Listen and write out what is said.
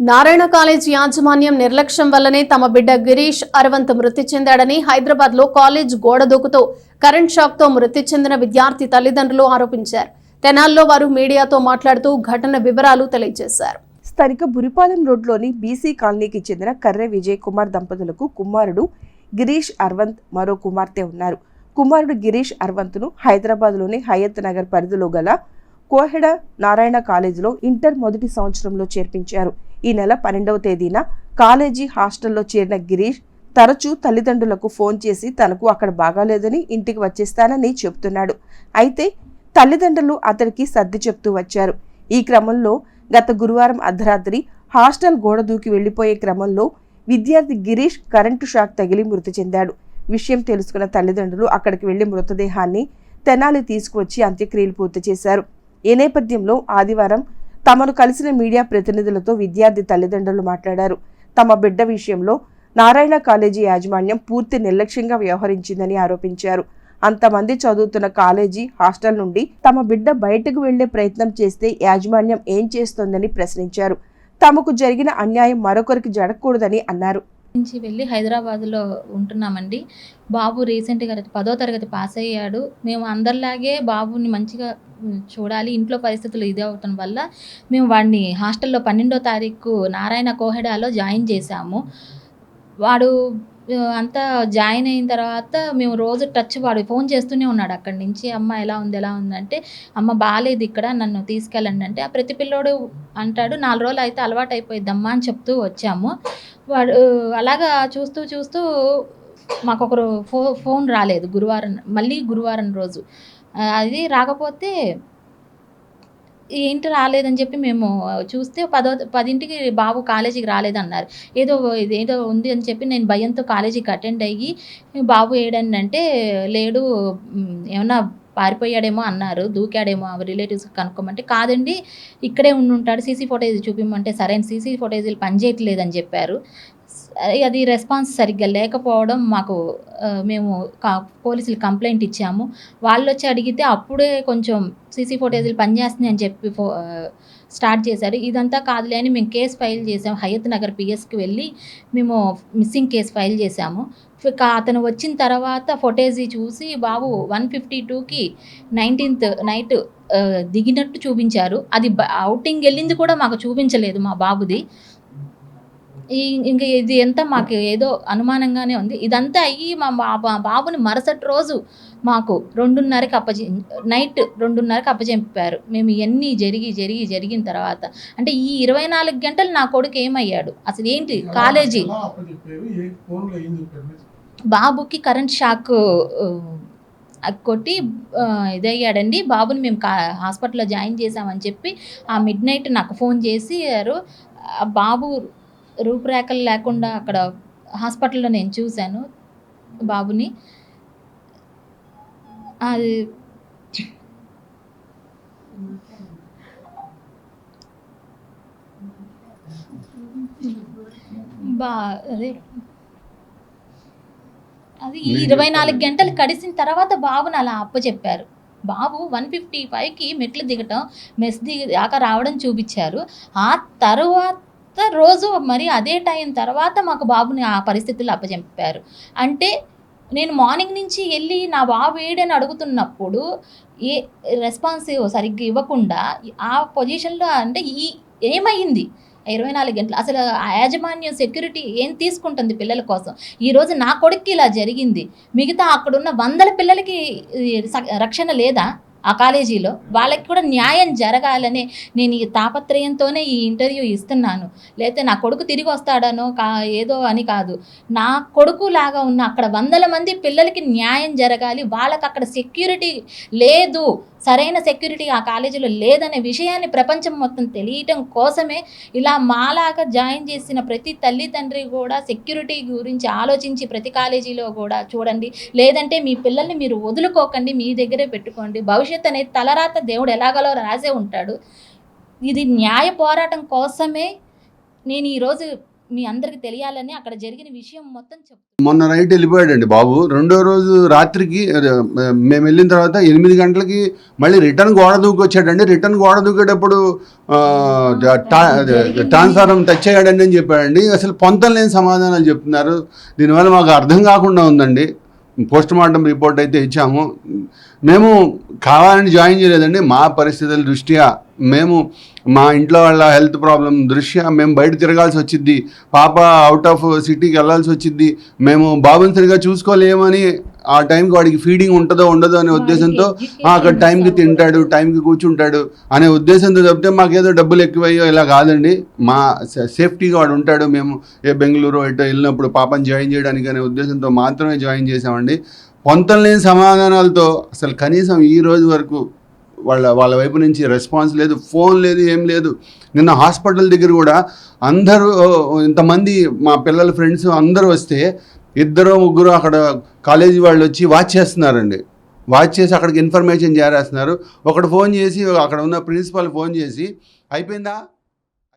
Narayana college యాజమాన్యం నిర్లక్ష్యం వల్లనే తమ బిడ్డ గిరీష్ అరవంత్ మృతి చెందాడని హైదరాబాద్ లో కాలేజ్ గోడ దూకుతో కరెంట్ షాక్ తో మృతి చెందిన విద్యార్థి తల్లిదండ్రులు ఆరోపించారు. తెనాల్లో వారు మీడియాతో మాట్లాడుతూ ఘటన వివరాలు తెలియజేశారు. స్థానిక బురిపాలెం రోడ్లోని బీసీ కాలనీకి చెందిన కర్రె విజయ్ కుమార్ దంపతులకు కుమారుడు గిరీష్ అరవంత్, మరో కుమార్తె ఉన్నారు. కుమారుడు గిరీష్ అరవంత్ను హైదరాబాద్లోని హయత్ నగర్ పరిధిలో గల కోహెడ నారాయణ కాలేజీలో ఇంటర్ మొదటి సంవత్సరంలో చేర్పించారు. ఈ నెల 12వ తేదీన కాలేజీ హాస్టల్లో చేరిన గిరీష్ తరచూ తల్లిదండ్రులకు ఫోన్ చేసి తనకు అక్కడ బాగాలేదని ఇంటికి వచ్చేస్తానని చెబుతున్నాడు. అయితే తల్లిదండ్రులు అతడికి సర్ది చెప్తూ వచ్చారు. ఈ క్రమంలో గత గురువారం అర్ధరాత్రి హాస్టల్ గోడ దూకి వెళ్లిపోయే క్రమంలో విద్యార్థి గిరీష్ కరెంటు షాక్ తగిలి మృతి చెందాడు. విషయం తెలుసుకున్న తల్లిదండ్రులు అక్కడికి వెళ్లి మృతదేహాన్ని తెనాలి తీసుకువచ్చి అంత్యక్రియలు పూర్తి చేశారు. ఈ నేపథ్యంలో ఆదివారం తమను కలిసిన మీడియా ప్రతినిధులతో విద్యార్థి తల్లిదండ్రులు మాట్లాడారు. తమ బిడ్డ విషయంలో నారాయణ కాలేజీ యాజమాన్యం పూర్తి నిర్లక్ష్యంగా వ్యవహరించిందని ఆరోపించారు. అంతమంది చదువుతున్న కాలేజీ హాస్టల్ నుండి తమ బిడ్డ బయటకు వెళ్లే ప్రయత్నం చేస్తే యాజమాన్యం ఏం చేస్తోందని ప్రశ్నించారు. తమకు జరిగిన అన్యాయం మరొకరికి జరగకూడదని అన్నారు. నుంచి వెళ్ళి హైదరాబాద్లో ఉంటున్నామండి. బాబు రీసెంట్గా 10వ తరగతి పాస్ అయ్యాడు. మేము అందరిలాగే బాబుని మంచిగా చూడాలి, ఇంట్లో పరిస్థితులు ఇది అవటం వల్ల మేము వాడిని హాస్టల్లో 12వ తారీఖు నారాయణ కోహెడాలో జాయిన్ చేశాము. వాడు అంతా జాయిన్ అయిన తర్వాత మేము రోజు వాడు ఫోన్ చేస్తూనే ఉన్నాడు అక్కడి నుంచి. అమ్మ ఎలా ఉందంటే, అమ్మ బాగాలేదు ఇక్కడ, నన్ను తీసుకెళ్ళండి అంటే, ఆ ప్రతి పిల్లోడు అంటాడు 4 రోజులు అయితే అలవాటు అయిపోయిద్దమ్మా అని చెప్తూ వచ్చాము. వాడు అలాగా చూస్తూ మాకు ఒకరు ఫోన్ రాలేదు గురువారం రోజు. అది రాకపోతే ఏంటి రాలేదని చెప్పి మేము చూస్తే 10ంటికి బాబు కాలేజీకి రాలేదన్నారు. ఏదో ఉంది అని చెప్పి నేను భయంతో కాలేజీకి అటెండ్ అయ్యి బాబు ఏడంటే లేడు, ఏమన్నా పారిపోయాడేమో అన్నారు, దూకాడేమో రిలేటివ్స్ కనుక్కోమంటే కాదండి ఇక్కడే ఉండుంటాడు, సీసీ ఫోటేజ్ చూపిమ్మంటే సరైన సీసీ ఫోటేజీలు పనిచేయట్లేదని చెప్పారు. అది రెస్పాన్స్ సరిగ్గా లేకపోవడం మాకు మేము పోలీసులు కంప్లైంట్ ఇచ్చాము. వాళ్ళు వచ్చి అడిగితే అప్పుడే కొంచెం సీసీ ఫోటేజీలు పనిచేస్తున్నాయి అని చెప్పి స్టార్ట్ చేశారు. ఇదంతా కాదులే అని మేము కేసు ఫైల్ చేసాము. హయత్ నగర్ పిఎస్కి వెళ్ళి మేము మిస్సింగ్ కేసు ఫైల్ చేశాము. అతను వచ్చిన తర్వాత ఫోటేజీ చూసి బాబు 152కి 19th నైట్ దిగినట్టు చూపించారు. అది అవుటింగ్ వెళ్ళింది కూడా మాకు చూపించలేదు మా బాబుది. ఇంకా ఇది ఎంత మాకు ఏదో అనుమానంగానే ఉంది. ఇదంతా అయ్యి మా బాబుని మరుసటి రోజు మాకు నైట్ 2:30కి అప్పచెప్పారు. మేము ఇవన్నీ జరిగిన తర్వాత అంటే ఈ 24 గంటలు నా కొడుకు ఏమయ్యాడు, అసలు ఏంటి కాలేజీ బాబుకి కరెంట్ షాక్ కొట్టి ఇదయ్యాడండి. బాబుని మేము హాస్పిటల్లో జాయిన్ చేసామని చెప్పి ఆ మిడ్నైట్ నాకు ఫోన్ చేశారు. బాబు రూపురేఖలు లేకుండా అక్కడ హాస్పిటల్లో నేను చూశాను బాబుని. అది అది 24 గంటలు గడిచిన తర్వాత బాబుని అలా అప్పచెప్పారు. బాబు 155కి మెట్లు దిగటం, మెస్ దాకా రావడం చూపించారు. ఆ తర్వాత రోజు మరి అదే టైం తర్వాత మాకు బాబుని ఆ పరిస్థితుల్లో అప్పచెప్పారు. అంటే నేను మార్నింగ్ నుంచి వెళ్ళి నా బాబు ఏడని అడుగుతున్నప్పుడు ఏ రెస్పాన్సివ్ సరిగ్గా ఇవ్వకుండా ఆ పొజిషన్లో అంటే ఏమైంది 24 గంటలు అసలు ఆ యాజమాన్యం సెక్యూరిటీ ఏం తీసుకుంటుంది పిల్లల కోసం? ఈరోజు నా కొడుక్కి ఇలా జరిగింది, మిగతా అక్కడున్న 100 పిల్లలకి రక్షణ లేదా? ఆ కాలేజీలో వాళ్ళకి కూడా న్యాయం జరగాలనే నేను ఈ తాపత్రయంతోనే ఈ ఇంటర్వ్యూ ఇస్తున్నాను. లేకపోతే నా కొడుకు తిరిగి వస్తాడనో ఏదో అని కాదు. నా కొడుకు లాగా ఉన్న అక్కడ 100 మంది పిల్లలకి న్యాయం జరగాలి. వాళ్ళకి అక్కడ సెక్యూరిటీ లేదు, సరైన సెక్యూరిటీ ఆ కాలేజీలో లేదనే విషయాన్ని ప్రపంచం మొత్తం తెలియటం కోసమే ఇలా మాలాగా జాయిన్ చేసిన ప్రతి తల్లిదండ్రి కూడా సెక్యూరిటీ గురించి ఆలోచించి ప్రతి కాలేజీలో కూడా చూడండి. లేదంటే మీ పిల్లల్ని మీరు వదులుకోకండి, మీ దగ్గరే పెట్టుకోండి. భవిష్యత్తు అనేది తలరాత దేవుడు ఎలాగలో రాసే ఉంటాడు. ఇది న్యాయ పోరాటం కోసమే నేను ఈరోజు మీ అందరికి తెలియాలని అక్కడ జరిగిన విషయం మొత్తం చెప్తాను. మొన్న నైట్ వెళ్ళిపోయాడండి బాబు. రెండో రోజు రాత్రికి మేము వెళ్ళిన తర్వాత 8 గంటలకి మళ్ళీ రిటర్న్ గోడ దూకొచ్చాడండి. రిటర్న్ గోడ దూకేటప్పుడు ట్రాన్స్ఫార్మర్ టచ్ అయ్యాడండి అని చెప్పాడండి. అసలు పొంతం లేని సమాధానాలు చెప్తున్నారు. దీనివల్ల మాకు అర్థం కాకుండా ఉందండి. పోస్ట్ మార్టం రిపోర్ట్ అయితే ఇచ్చాము. మేము కావాలని జాయిన్ చేయలేదండి. మా పరిస్థితుల దృష్ట్యా మేము మా ఇంట్లో వాళ్ళ హెల్త్ ప్రాబ్లం దృష్ట్యా మేము బయట తిరగాల్సి వచ్చింది. పాప అవుట్ ఆఫ్ సిటీకి వెళ్ళాల్సి వచ్చింది. మేము బాబుని సరిగా చూసుకోలేమని ఆ టైంకి వాడికి ఫీడింగ్ ఉంటుందో ఉండదో అనే ఉద్దేశంతో అక్కడ టైంకి తింటాడు, టైంకి కూర్చుంటాడు అనే ఉద్దేశంతో చెప్తే మాకేదో డబ్బులు ఎక్కువయ్యో ఇలా కాదండి. మా సేఫ్టీగా వాడు ఉంటాడు. మేము బెంగళూరు ఎటో వెళ్ళినప్పుడు పాపని జాయిన్ చేయడానికి అనే ఉద్దేశంతో మాత్రమే జాయిన్ చేసామండి. పొంతం లేని సమాధానాలతో అసలు కనీసం ఈ రోజు వరకు వాళ్ళ వైపు నుంచి రెస్పాన్స్ లేదు, ఫోన్ లేదు, ఏం లేదు. నిన్న హాస్పిటల్ దగ్గర కూడా అందరూ ఇంతమంది మా పిల్లల ఫ్రెండ్స్ అందరూ వస్తే 2-3 అక్కడ కాలేజీ వాళ్ళు వచ్చి వాచ్ చేస్తున్నారండి. వాచ్ చేసి అక్కడికి ఇన్ఫర్మేషన్ చేరేస్తున్నారు. ఒకడు ఫోన్ చేసి అక్కడ ఉన్న ప్రిన్సిపల్ ఫోన్ చేసి అయిపోయిందా